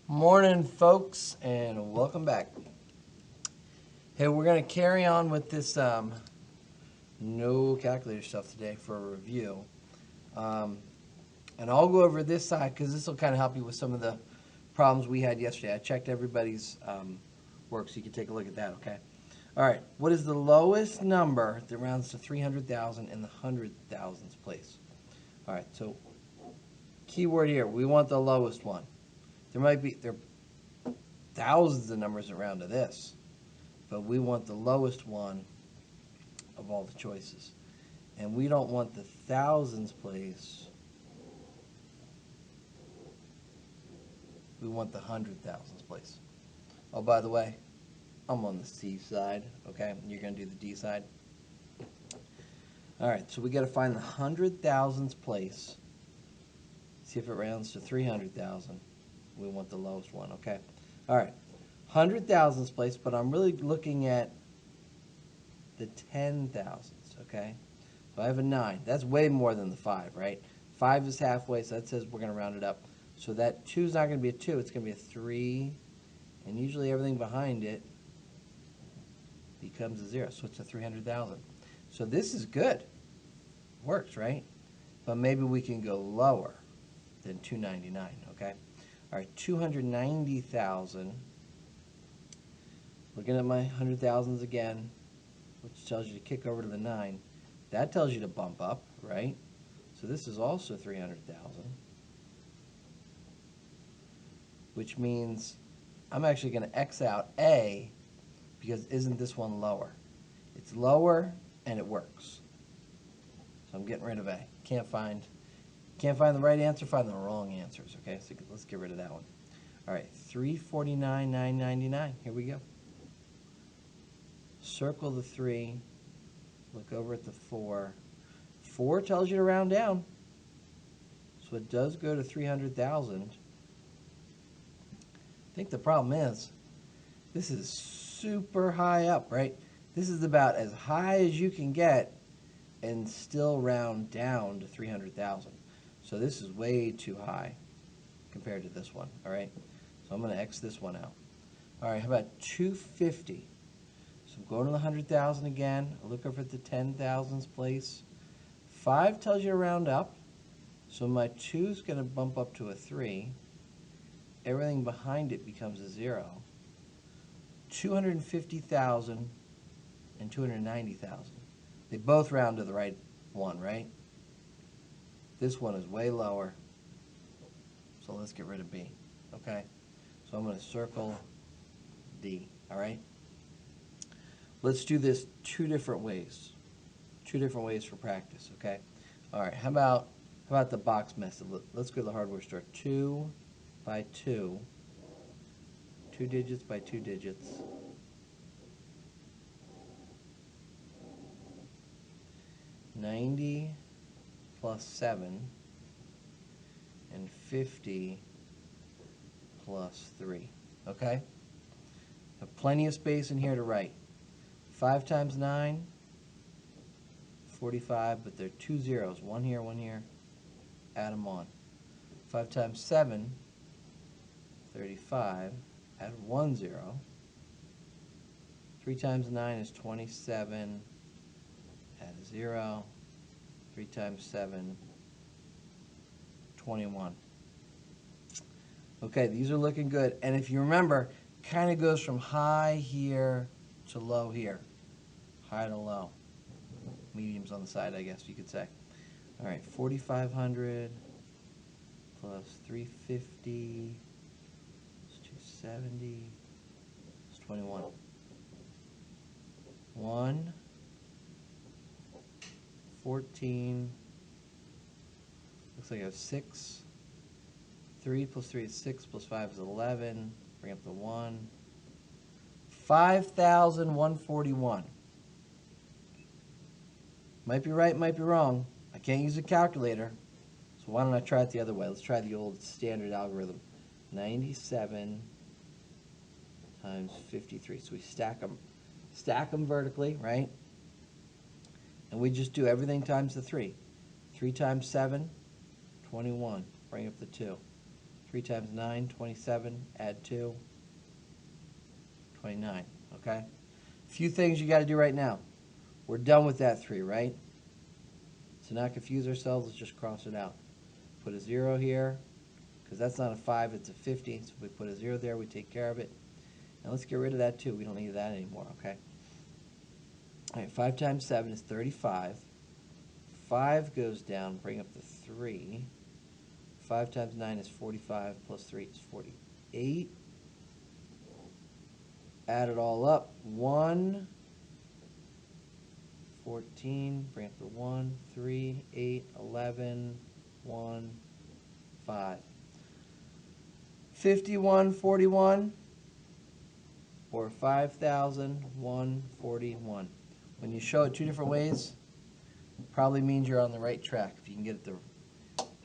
Morning, folks, and welcome back. Hey, we're going to carry on with this no calculator stuff today for a review. And I'll go over this side because this will kind of help you with some of the problems we had yesterday. I checked everybody's work so you can take a look at that, okay? All right, what is the lowest number that rounds to 300,000 in the hundred thousands place? All right, so keyword here, we want the lowest one. There are thousands of numbers that round to this, but we want the lowest one of all the choices. And we don't want the thousands place. We want the hundred thousands place. Oh, by the way, I'm on the C side, okay? You're going to do the D side. All right, so we got to find the hundred thousands place. See if it rounds to 300,000. We want the lowest one, okay? All right, hundred thousands place, but I'm really looking at the 10,000s, okay? So I have a 9. That's way more than the 5, right? 5 is halfway, so that says we're going to round it up. So that 2 is not going to be a 2, it's going to be a 3, and usually everything behind it becomes a 0, so it's a 300,000. So this is good. Works, right? But maybe we can go lower than 299, okay? All right, 290,000. Looking at my 100,000s again, which tells you to kick over to the 9. That tells you to bump up, right? So this is also 300,000, which means I'm actually going to X out A because isn't this one lower? It's lower and it works. So I'm getting rid of A. Can't find the right answer, find the wrong answers, okay? So let's get rid of that one. All right, 349,999. Here we go. Circle the 3. Look over at the 4. 4 tells you to round down. So it does go to 300,000. I think the problem is this is super high up, right? This is about as high as you can get and still round down to 300,000. So this is way too high compared to this one, all right? So I'm going to X this one out. All right, how about 250? So I'm going to the 100,000 again. I look over at the 10,000s place. 5 tells you to round up. So my 2 is going to bump up to a 3. Everything behind it becomes a 0. 250,000 and 290,000. They both round to the right one, right? This one is way lower. So let's get rid of B, okay? So I'm going to circle D, all right? Let's do this two different ways. Two different ways for practice, okay? All right, how about the box method? Let's go to the hardware store. 2 by 2. 2 digits by 2 digits. 90 plus 7 and 50 plus 3, okay? Have plenty of space in here to write. 5 times 9, 45, but there are 2 zeros, one here, add them on. 5 times 7, 35, add 1 0. 3 times 9 is 27, add a 0. 3 times 7, 21. Okay, these are looking good. And if you remember, kind of goes from high here to low here. High to low. Mediums on the side, I guess you could say. All right, 4,500 plus 350 is 270 is 21. 1, 14, looks like I have 6. 3 plus 3 is 6 plus 5 is 11. Bring up the 1. 5,141. Might be right, might be wrong. I can't use a calculator, so why don't I try it the other way? Let's try the old standard algorithm. 97 times 53. So we stack them vertically, right? And we just do everything times the 3. 3 times 7, 21. Bring up the 2. 3 times 9, 27. Add 2, 29. Okay? A few things you got to do right now. We're done with that 3, right? So not confuse ourselves, let's just cross it out. Put a 0 here, because that's not a 5, it's a 50. So if we put a 0 there, we take care of it. Now let's get rid of that 2. We don't need that anymore, okay? All right, 5 times 7 is 35. 5 goes down, bring up the 3. 5 times 9 is 45, plus 3 is 48. Add it all up. 1, 14, bring up the 1, 3, 8, 11, 1, 5. 5141 or 5,141. When you show it 2 different ways, probably means you're on the right track. If you can get the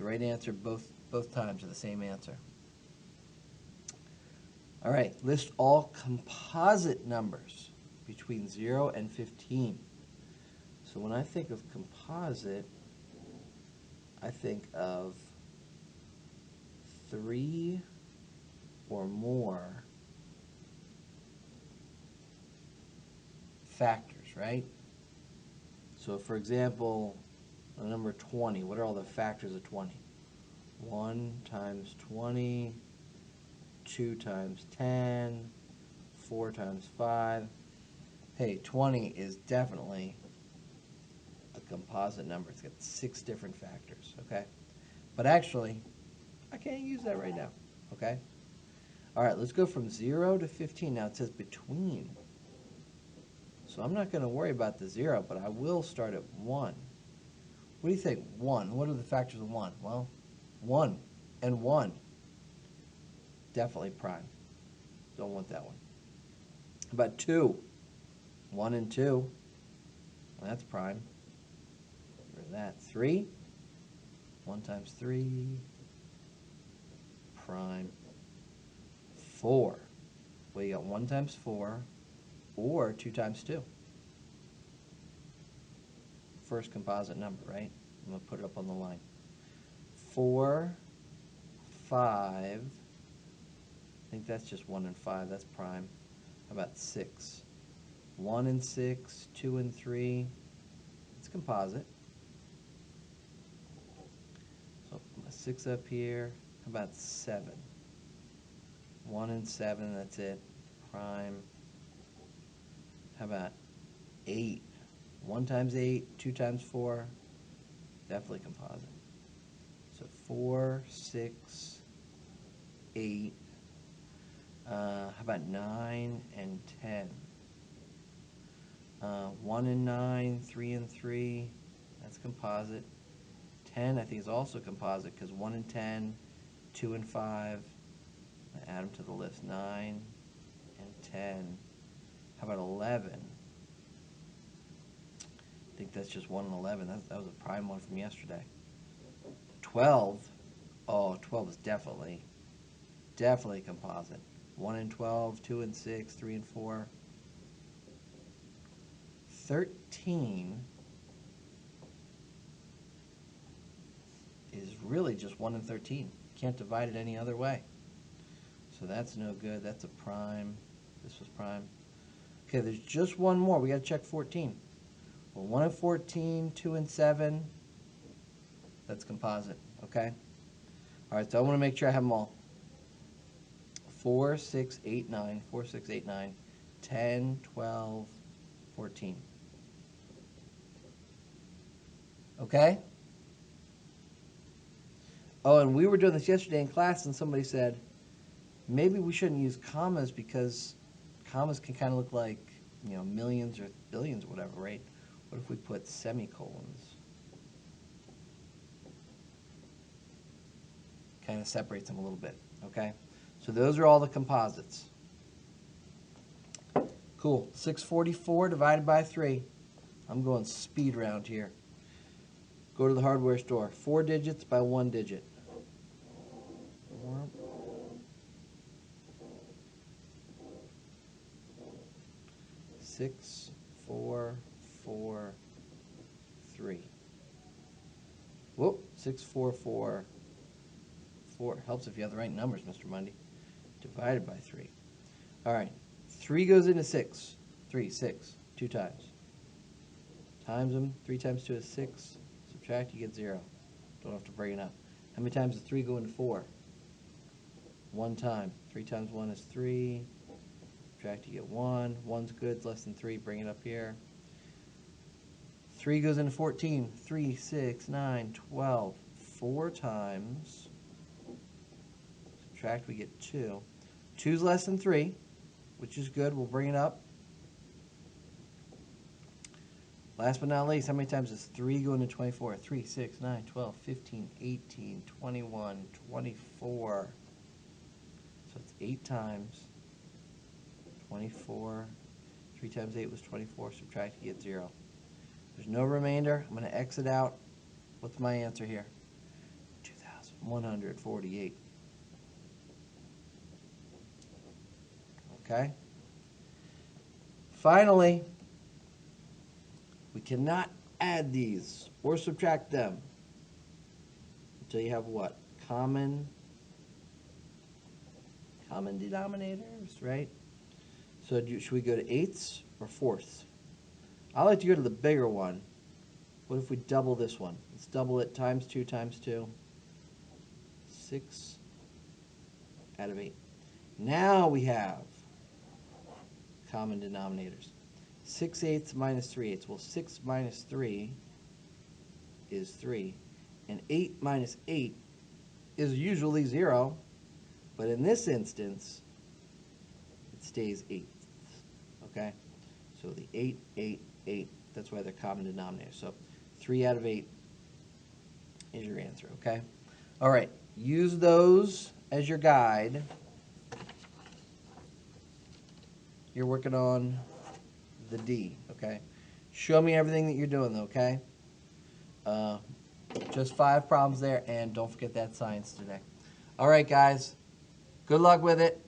right answer both times or the same answer. All right, list all composite numbers between 0 and 15. So when I think of composite, I think of 3 or more factors, right? So for example, the number 20, what are all the factors of 20? 1 times 20, 2 times 10, 4 times 5. Hey, 20 is definitely a composite number. It's got 6 different factors, okay? But actually, I can't use that right now, okay? All right, let's go from 0 to 15. Now it says between. So I'm not going to worry about the 0, but I will start at 1. What do you think? 1. What are the factors of 1? Well, 1 and 1. Definitely prime. Don't want that one. How about 2? 1 and 2. Well, that's prime. Get rid of that. 3. 1 times 3. Prime. 4. Well, you got 1 times 4 or 2 times 2. First composite number, right? I'm going to put it up on the line. 4, 5. I think that's just 1 and 5. That's prime. How about 6? 1 and 6, 2 and 3. It's composite. So put my 6 up here. How about 7? 1 and 7, that's it. Prime. How about 8? 1 times 8, 2 times 4. Definitely composite. So 4, 6, 8. How about 9 and 10? 1 and 9, 3 and 3. That's composite. 10 I think is also composite because 1 and 10, 2 and 5. Add them to the list. 9 and 10. How about 11? I think that's just 1 and 11. That was a prime one from yesterday. 12. Oh, 12 is definitely composite. 1 and 12, 2 and 6, 3 and 4. 13 is really just 1 and 13. Can't divide it any other way. So that's no good. That's a prime. This was prime. Okay, there's just one more. We got to check 14. Well, 1 and 14, 2 and 7. That's composite, okay? All right, so I want to make sure I have them all. 4, 6, 8, 9. 4, 6, 8, 9. 10, 12, 14. Okay? Oh, and we were doing this yesterday in class, and somebody said, maybe we shouldn't use commas because commas can kind of look like, you know, millions or billions or whatever, right? What if we put semicolons? Kind of separates them a little bit, okay? So those are all the composites. Cool. 644 divided by 3. I'm going speed round here. Go to the hardware store. 4 digits by 1 digit. 4. 6, 4, 4, 3. Whoop. 6, 4, 4, 4. Helps if you have the right numbers, Mr. Mundy. Divided by 3. All right. 3 goes into 6. 3, 6. 2 times. Times them. 3 times 2 is 6. Subtract, you get 0. Don't have to bring it up. How many times does 3 go into 4? 1 time. 3 times 1 is 3. Subtract, you get 1. 1's good. It's less than 3. Bring it up here. 3 goes into 14. 3, 6, 9, 12. 4 times. Subtract, we get 2. 2's less than 3, which is good. We'll bring it up. Last but not least, how many times does 3 go into 24? 3, 6, 9, 12, 15, 18, 21, 24. So it's 8 times. 24. 3 times 8 was 24. Subtract, you get 0. There's no remainder. I'm going to exit out. What's my answer here? 2,148. Okay? Finally, we cannot add these or subtract them until you have what? Common denominators, right? So should we go to eighths or fourths? I like to go to the bigger one. What if we double this one? Let's double it times 2 times 2. 6 out of 8. Now we have common denominators. 6 eighths minus 3 eighths. Well, 6 minus 3 is 3. And 8 minus 8 is usually 0. But in this instance, it stays eighths. Okay? So the 8, 8, 8, that's why they're common denominators. So 3 out of 8 is your answer, okay? All right, use those as your guide. You're working on the D, okay? Show me everything that you're doing, though, okay? Just 5 problems there, and don't forget that science today. All right, guys, good luck with it.